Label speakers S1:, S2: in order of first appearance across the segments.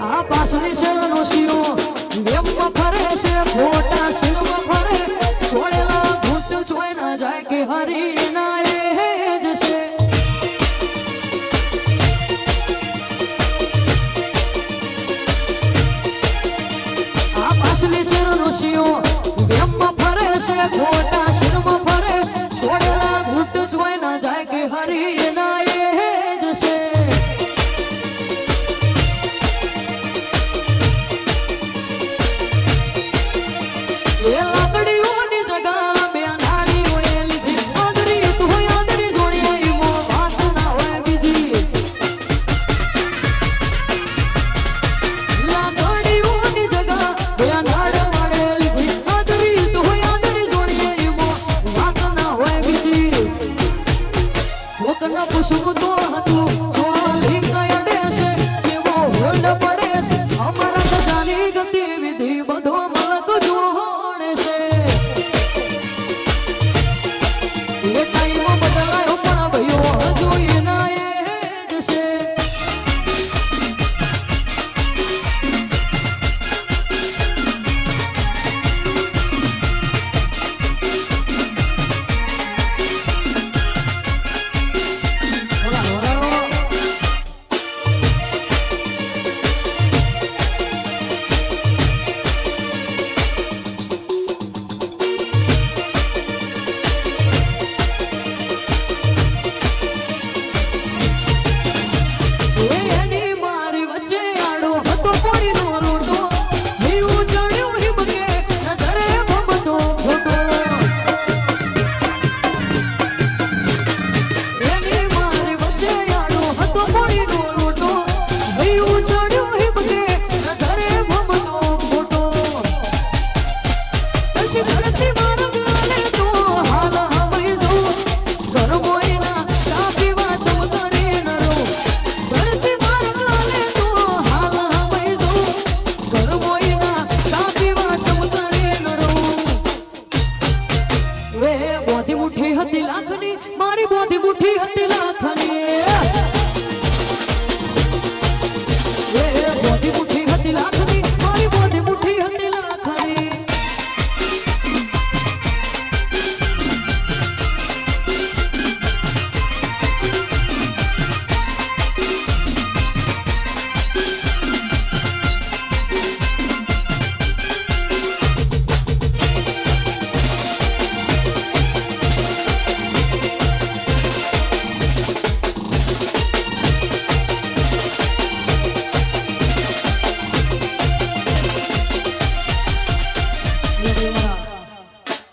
S1: આ પાસની શેરનો શિયો વેમમાં ફરે છે ખોટા શિરમાં ફરે છોડેલા ઘૂંટ જોઈ ના જાય કે હરી ના એ જશે આ પાસની શેરનો શિયો વેમમાં ફરે છે ખોટા શિરમાં ફરે છોડેલા ઘૂંટ જોઈ ના જાય કે હરી ના એ જશે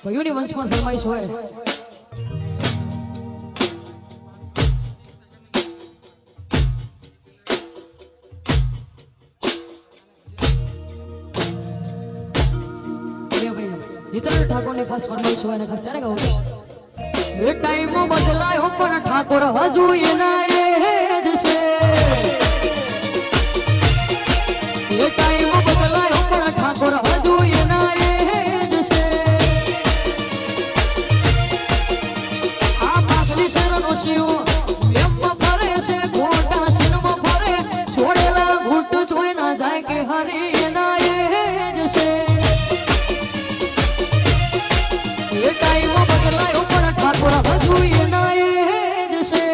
S1: ભયુની વંશમાં ફરમાઈશ હોય જીતેન્દ્ર ઠાકોરની ખાસ ફરમાઈશ હોય અને ખાસ ત્યારે કહું એ ટાઈમ બદલાયો પણ ઠાકોર હજુ એના એ જ છે એ ટાઈમ બદલાયો પણ ઠાકોર હજુ એના એ જ છે આ પાસલી શેરનો શિયો વેમમાં ફરે છે ખોટા શિરમાં ફરે છોડેલા ઘૂંટ જોઈ ના જાય કે હરી એના એ જ છે એ ટાઈમ બદલાયો પણ ઠાકોર હજુ એના એ જ છે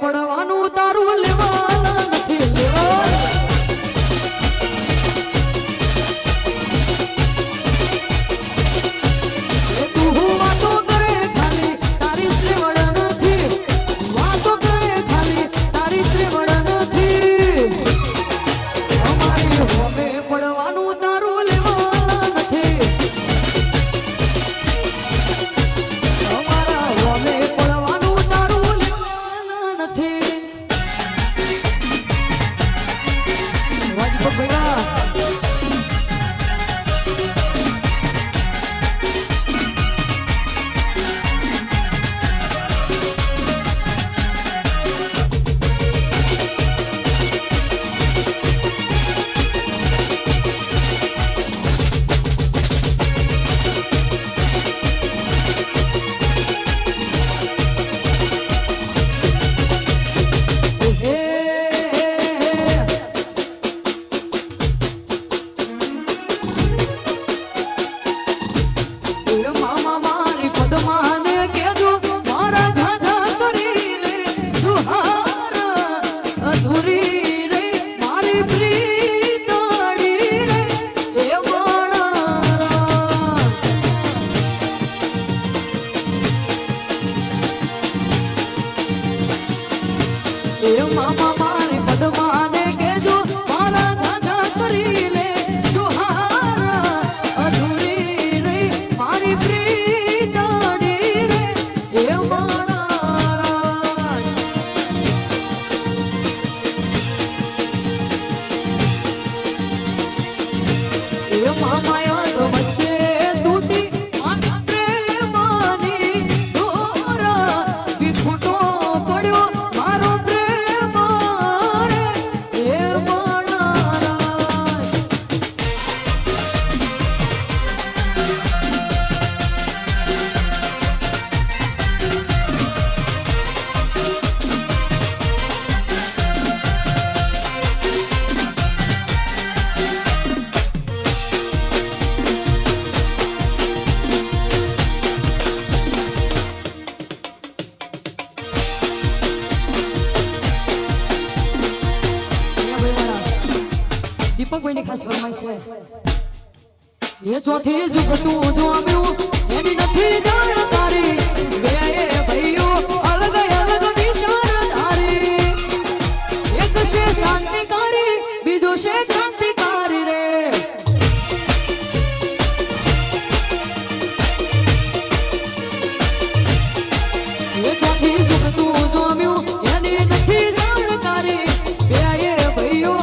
S1: પડવાનું તારું લેવાના નથી લેવા તું વાતો કરે ખાલી તારી ત્રેવડ નથી વાતો કરે ખાલી તારી ત્રેવડ નથી અમારી હોમે પડવાનું તારું લેવાના નથી અમારા હોમે પડવાનું તારું લેવાના નથી વાજી ભગવા મામા મારી પદમાને કેજો મારા ઝાઝા કરી લે સુહારા અધૂરી રે મારી પ્રીતડી રે એ મારા એ મામા તો વચ્ચે તૂટી પ્રેમાની દોરા વિખૂટો પડ્યો મારો દીપકભાઈની ખાસ ફરમાઈશ છે એ ચોથી જુગતું જોમ્યું એની નથી જાણ તારી બે ભાઈઓ અલગ અલગ વિચાર ધારી એક છે શાંતિકારી બીજો છે ક્રાંતિકારી રે એ ચોથી જુગતું જોમ્યું એની નથી જાણ તારી બે ભાઈઓ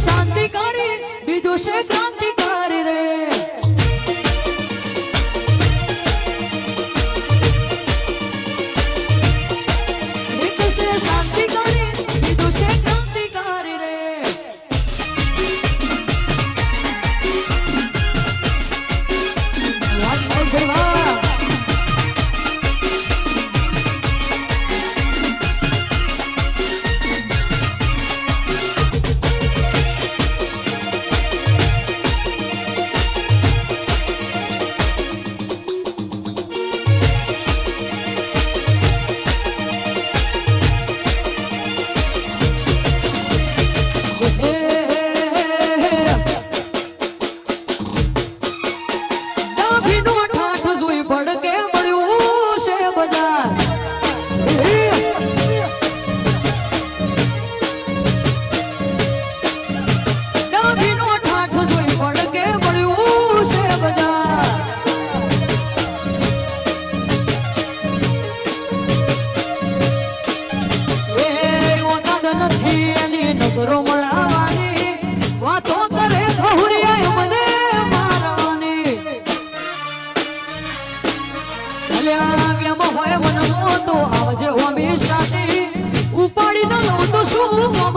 S1: શાંતિકારી બીજો છે ક્રાંતિકારી રે એક છે શાંતિકારી બીજો છે ક્રાંતિકારી રે નજરો મળવાની વાતો કરે ખહુરિયા મને મારવાની ચાલ્યા વ્યામ હોય મનમો તો આવજે હો મી શાદી ઉપાડી ન લઉં તો શું